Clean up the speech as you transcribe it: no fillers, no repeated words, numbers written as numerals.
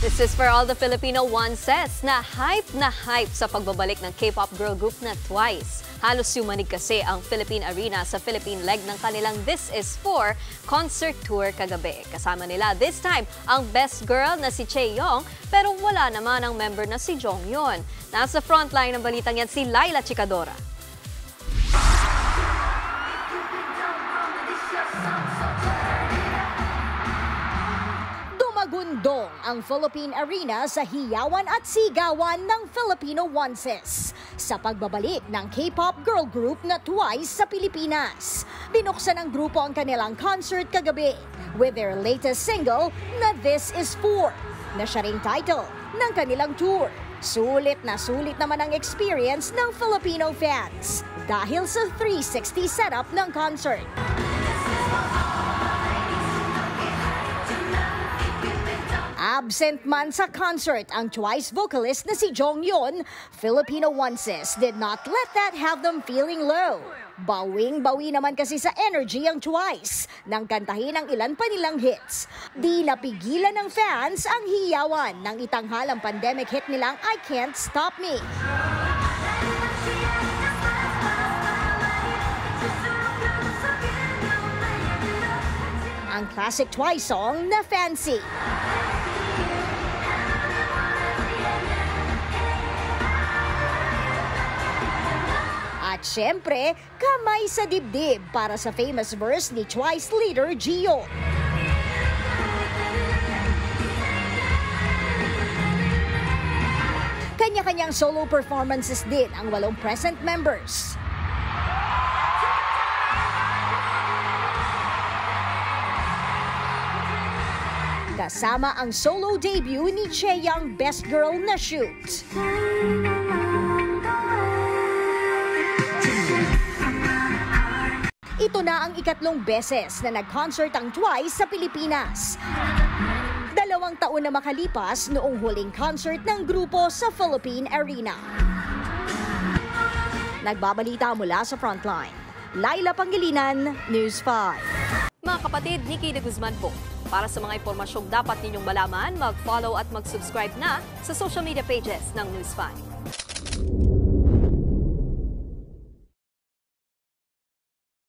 This is for all the Filipino onces na hype sa pagbabalik ng K-pop girl group na Twice. Halos yumanig kasi ang Philippine Arena sa Philippine leg ng kanilang This Is For concert tour kagabi. Kasama nila this time ang best girl na si Chaeyoung pero wala naman ang member na si Jonghyun. Nasa frontline ng balitang yan si Laila Chicadora. Dumagundong ang Philippine Arena sa hiyawan at sigawan ng Filipino onces sa pagbabalik ng K-pop girl group na Twice sa Pilipinas. Binuksan ng grupo ang kanilang concert kagabi with their latest single na This Is For, na siya ring title ng kanilang tour. Sulit naman ang experience ng Filipino fans dahil sa 360 setup ng concert. Absent man sa concert ang Twice vocalist na si Jonghyun, Filipino onces did not let that have them feeling low. Bawing-bawi naman kasi sa energy ang Twice nang kantahin ang ilan pa nilang hits. Di napigilan ng fans ang hiyawan ng itanghalang pandemic hit nilang I Can't Stop Me. Ang classic Twice song na Fancy. At syempre, kamay sa dibdib para sa famous verse ni Twice leader Gio. Kanya-kanyang solo performances din ang 8 present members. Kasama ang solo debut ni Chaeyoung Best Girl na Shoot. Ito na ang ikatlong beses na nag-concert ang Twice sa Pilipinas. 2 taon na makalipas noong huling concert ng grupo sa Philippine Arena. Nagbabalita mula sa frontline, Laila Pangilinan, News 5. Mga kapatid, Nikki de Guzman po. Para sa mga impormasyong dapat ninyong malaman, mag-follow at mag-subscribe na sa social media pages ng News 5.